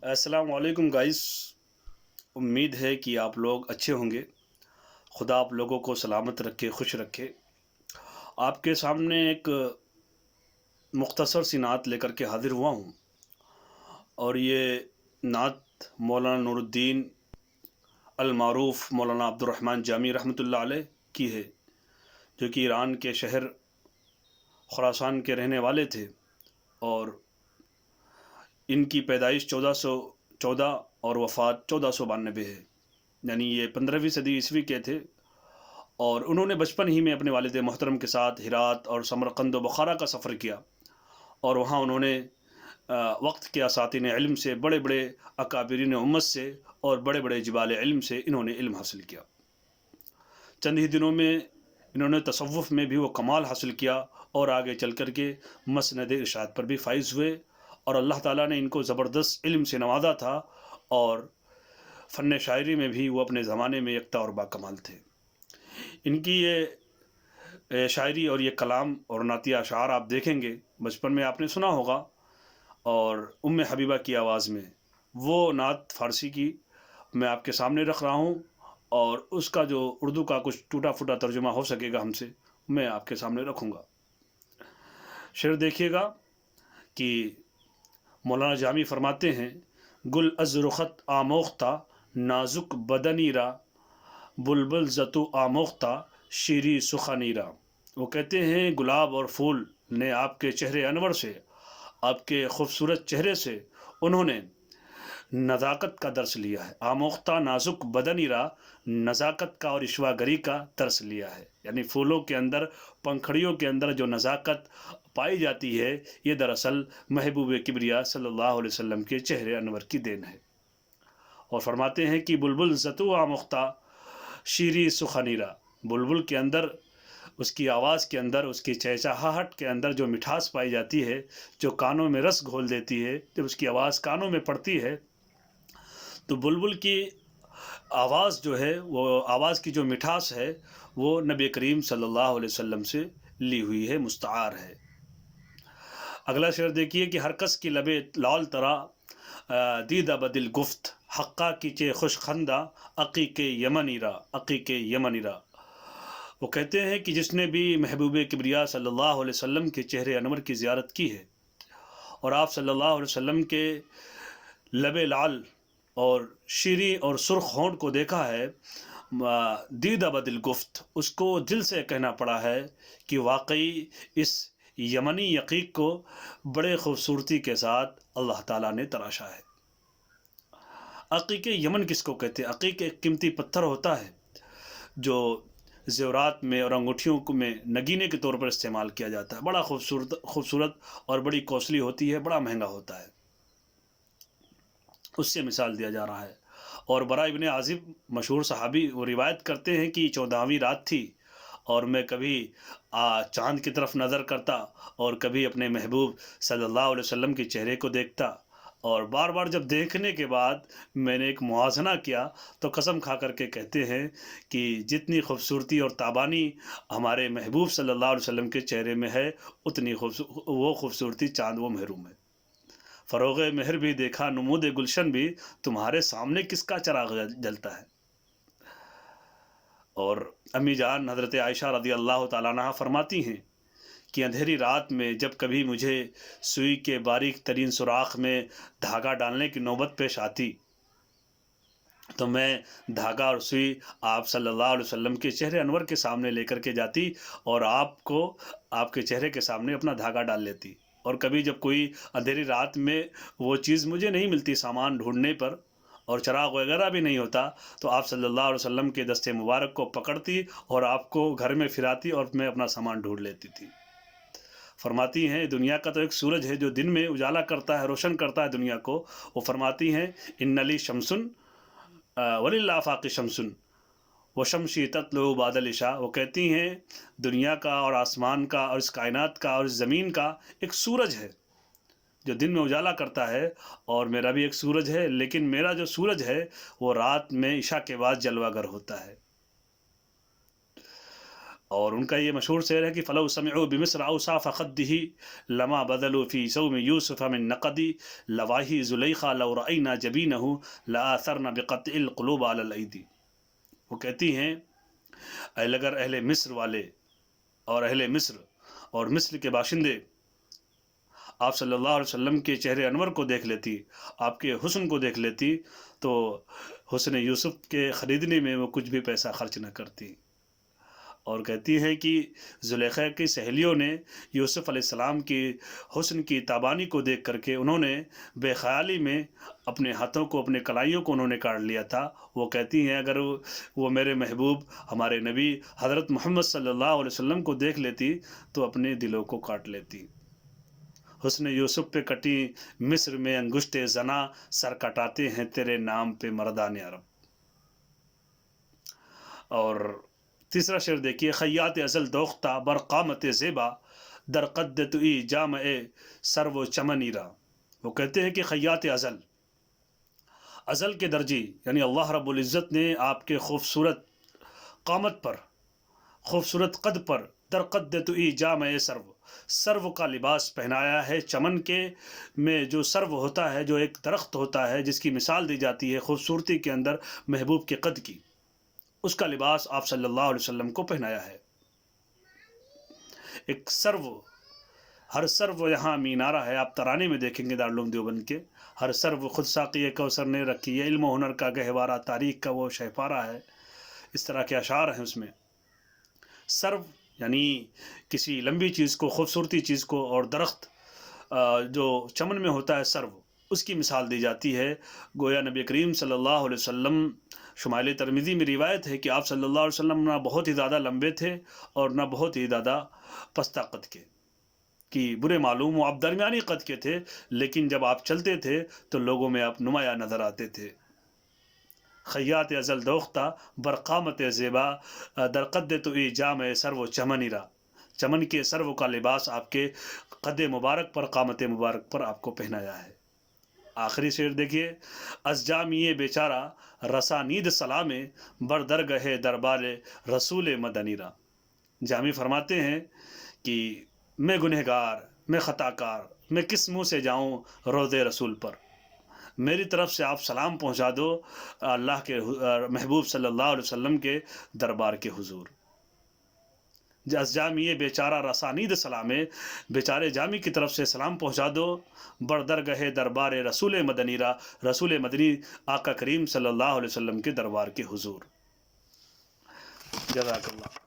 अस्सलाम वालेकुम गाइस। उम्मीद है कि आप लोग अच्छे होंगे। खुदा आप लोगों को सलामत रखे, खुश रखे। आपके सामने एक मुख्तसर सी नात लेकर के हाज़िर हुआ हूँ, और ये नात मौलाना नूरुद्दीन अल मारूफ़ मौलाना अब्दुर्रहमान जामी रहमतुल्लाह अलैह की है, जो कि ईरान के शहर खुरासान के रहने वाले थे। और इनकी पैदाइश 1414 और वफ़ात 1492 है, यानी ये 15वीं सदी ईस्वी के थे। और उन्होंने बचपन ही में अपने वालिद मोहतरम के साथ हिरात और समरकंद व बुखारा का सफ़र किया, और वहाँ उन्होंने वक्त के असातिन इल्म से, बड़े बड़े अकाबिरीन उम्मत से और बड़े बड़े जिबाल इल्म से इन्होंने इल्म हासिल किया। चंद ही दिनों में इन्होंने तसव्वुफ़ में भी वो कमाल हासिल किया, और आगे चल कर के मसनद इरशाद पर भी फ़ाइज़ हुए, और अल्लाह ताला ने इनको ज़बरदस्त इल्म से नवाजा था, और फ़न शायरी में भी वो अपने ज़माने में यकता और बाकमाल थे। इनकी ये शायरी और ये कलाम और नातिया अशार आप देखेंगे, बचपन में आपने सुना होगा। और उम्मे हबीबा की आवाज़ में वो नात फ़ारसी की मैं आपके सामने रख रहा हूँ, और उसका जो उर्दू का कुछ टूटा फूटा तर्जुमा हो सकेगा हमसे, मैं आपके सामने रखूँगा। शेर देखिएगा कि मौलाना जामी फरमाते हैं, गुल अज़ रुख़त आमोख्ता नाजुक बदनीरा, बुलबुल ज़तु आमोख्ता शीरी सुखानीरा। वो कहते हैं, गुलाब और फूल ने आपके चेहरे अनवर से, आपके खूबसूरत चेहरे से उन्होंने नज़ाकत का दर्स लिया है। आमोख्ता नाजुक बदनीरा, नज़ाकत का और इश्वागरी का दर्स लिया है, यानी फूलों के अंदर, पंखड़ियों के अंदर जो नज़ाकत पाई जाती है, ये दरअसल महबूब किबरिया सल्लल्लाहु अलैहि वसल्लम के चेहरे अनवर की देन है। और फरमाते हैं कि बुलबुल ज़तु आमोख्ता शीरी सुखानीरा, बुलबुल के अंदर, उसकी आवाज़ के अंदर, उसकी चहचहाहट के अंदर जो मिठास पाई जाती है, जो कानों में रस घोल देती है, जब उसकी आवाज़ कानों में पड़ती है, तो बुलबुल की आवाज़ जो है, वो आवाज़ की जो मिठास है, वो नबी करीम सल्लल्लाहु अलैहि वसल्लम से ली हुई है, मुस्तआर है। अगला शेर देखिए कि हर कस की लबे लाल तरा, दीदा बदिल गुफ्त हक्का की चे खुश खंदा, अकीके यमनीरा, अकीके यमनीरा। वो कहते हैं कि जिसने भी महबूब किबरिया सल्लल्लाहु अलैहि वसल्लम के चेहरे अनवर की ज़ियारत की है, और आप सल्लल्लाहु अलैहि वसल्लम के लबे लाल और शीरी और सुर्ख होंठ को देखा है, दीदा बदिल गुफ्त, उसको दिल से कहना पड़ा है कि वाकई इस यमनी यकीक को बड़े खूबसूरती के साथ अल्लाह ताला ने तराशा है। अकीक यमन किसको कहते हैं? अकीक एक कीमती पत्थर होता है जो ज़ेवरात में और अंगूठियों को में नगीने के तौर पर इस्तेमाल किया जाता है। बड़ा खूबसूरत और बड़ी कॉस्टली होती है, बड़ा महंगा होता है। उससे मिसाल दिया जा रहा है। और बरा इब्ने आज़िब मशहूर सहाबी, वो रिवायत करते हैं कि 14वीं रात थी, और मैं कभी चाँद की तरफ नज़र करता, और कभी अपने महबूब सल्लल्लाहु अलैहि वसल्लम के चेहरे को देखता, और बार बार जब देखने के बाद मैंने एक मुआज़ना किया, तो कसम खा कर के कहते हैं कि जितनी खूबसूरती और ताबानी हमारे महबूब सल्लल्लाहु अलैहि वसल्लम के चेहरे में है, उतनी वो खूबसूरती चाँद वो महरूम है। फ़रोग़ मेहर भी देखा नमूद गुलशन भी, तुम्हारे सामने किसका चिराग जलता है। और अम्मी जान हज़रत आयशा रज़ी अल्लाह ताला अन्हा फरमाती हैं कि अंधेरी रात में जब कभी मुझे सुई के बारीक तरीन सुराख में धागा डालने की नौबत पेश आती, तो मैं धागा और सुई आप सल्लल्लाहु अलैहि वसल्लम के चेहरे अनवर के सामने लेकर के जाती, और आपको आपके चेहरे के सामने अपना धागा डाल लेती। और कभी जब कोई अंधेरी रात में वो चीज़ मुझे नहीं मिलती सामान ढूंढने पर, और चिराग वगैरह भी नहीं होता, तो आप सल्लल्लाहु अलैहि वसल्लम के दस्ते मुबारक को पकड़ती और आपको घर में फिराती, और मैं अपना सामान ढूंढ लेती थी। फरमाती हैं, दुनिया का तो एक सूरज है जो दिन में उजाला करता है, रोशन करता है दुनिया को। वो फरमाती हैं, इन्नली शमसुन वलिल्ला आफाक़ि शमसुन व शमशी तत्लु बादल इशा। वो कहती हैं, दुनिया का और आसमान का और इस कायनात का और इस ज़मीन का एक सूरज है जो दिन में उजाला करता है, और मेरा भी एक सूरज है, लेकिन मेरा जो सूरज है वो रात में इशा के बाद जलवागर होता है। اور ان کا یہ مشہور شعر ہے کہ فلو سمعوا بمصر اوصاف خده لما بدلوا في صوم یوسف من نقدی لواہی زلیخا لو رأینا جبینہ لآثرنا بقطع القلوب على الایدی. وہ کہتی ہیں اگر اہل مصر والے اور اہل مصر اور مصر کے باشندے آپ صلی اللہ علیہ وسلم کے چہرے انور کو دیکھ لیتی، آپ کے حسن کو دیکھ لیتی، تو حسن یوسف کے خریدنے میں وہ کچھ بھی پیسہ خرچ نہ کرتی. اور کہتی ہیں کہ زلیخا کی سہیلیوں نے یوسف علیہ السلام کی حسن کی تابانی کو دیکھ کر کے انہوں نے بے خیالی میں اپنے ہاتھوں کو، اپنے کلائیوں کو انہوں نے کاٹ لیا تھا. وہ کہتی ہیں اگر وہ میرے محبوب ہمارے نبی حضرت محمد صلی اللہ علیہ وسلم کو دیکھ لیتی تو اپنے دلوں کو کاٹ لیتی. حسن یوسف پہ کٹی مصر میں انگشت زنا، سر کٹاتے ہیں تیرے نام پہ مردان عرب. اور تیسرا شعر دیکھیے، خیات ازل دوختہ برقامت زیبا در قد توئی جامع سر و چمنیرا. وہ کہتے ہیں کہ خیات ازل کے درجی یعنی اللہ رب العزت نے آپ کے خوبصورت قامت پر، خوبصورت قد پر در قد توئی جامع سرو کا لباس پہنایا ہے. چمن کے میں جو سرو ہوتا ہے، جو ایک درخت ہوتا ہے جس کی مثال دی جاتی ہے خوبصورتی کے اندر محبوب کے قد کی، اس کا لباس آپ صلی اللہ علیہ وسلم کو پہنایا ہے. ایک سرو، ہر سرو یہاں مینارہ ہے. آپ ترانے میں دیکھیں گے دارالعلوم دیوبند کے، ہر سرو خود ساقی کوثر نے رکھی ہے، علم و ہنر کا گہوارہ تاریخ کا وہ شہپارہ ہے. اس طرح کے اشعار ہیں اس میں. سرو یعنی کسی لمبی چیز کو، خوبصورتی چیز کو، اور درخت جو چمن میں ہوتا ہے سرو، اس کی مثال دی جاتی ہے. گویا نبی کریم صلی اللہ علیہ وسلم، شمائل ترمذی میں روایت ہے کہ آپ صلی اللہ علیہ وسلم نہ بہت ہی زیادہ لمبے تھے اور نہ بہت ہی زیادہ پستہ قد کے، کہ برے معلوم وہ آپ درمیانی قد کے تھے، لیکن جب آپ چلتے تھے تو لوگوں میں آپ نمایاں نظر آتے تھے. خیات ازل دوختہ برقامت زیبا در قد توئی جامع سرو چمنیرا. چمن کے سرو کا لباس آپ کے قد مبارک پر، قامت مبارک پر آپ کو پہنایا ہے. آخری شعر دیکھیے، از جامی بیچارہ رسانید سلام بردرگہ دربار رسول مدنیرا. جامی فرماتے ہیں کہ میں گنہگار، میں خطا کار، میں کس منہ سے جاؤں روضے رسول پر. میری طرف سے آپ سلام پہنچا دو اللہ کے محبوب صلی اللہ علیہ وسلم کے دربار کے حضور. از جامی بیچارہ رسانید سلام، بیچارے جامی کی طرف سے سلام پہنچا دو بردرگہ دربار رسول مدنیرا، رسول مدنی آقا کریم صلی اللہ علیہ وسلم کے دربار کے حضور. جزاک اللہ.